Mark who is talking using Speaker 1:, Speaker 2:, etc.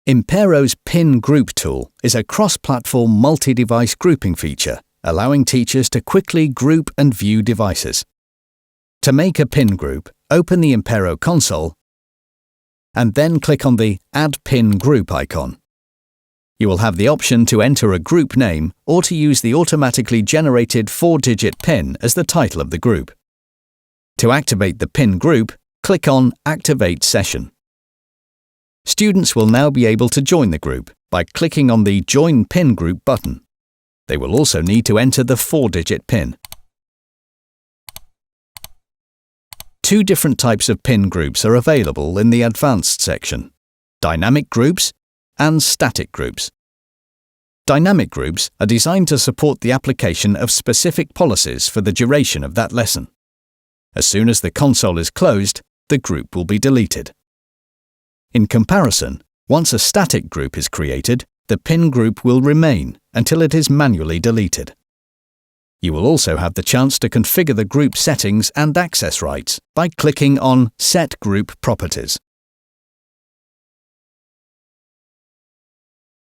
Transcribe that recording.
Speaker 1: Impero's Pin Group tool is a cross-platform multi-device grouping feature, allowing teachers to quickly group and view devices. To make a pin group, open the Impero console and then click on the Add Pin Group icon. You will have the option to enter a group name or to use the automatically generated 4-digit PIN as the title of the group. To activate the pin group, click on Activate Session. Students will now be able to join the group by clicking on the Join Pin Group button. They will also need to enter the 4-digit PIN. Two different types of pin groups are available in the Advanced section: dynamic groups and static groups. Dynamic groups are designed to support the application of specific policies for the duration of that lesson. As soon as the console is closed, the group will be deleted. In comparison, once a static group is created, the pin group will remain until it is manually deleted. You will also have the chance to configure the group settings and access rights by clicking on Set Group Properties.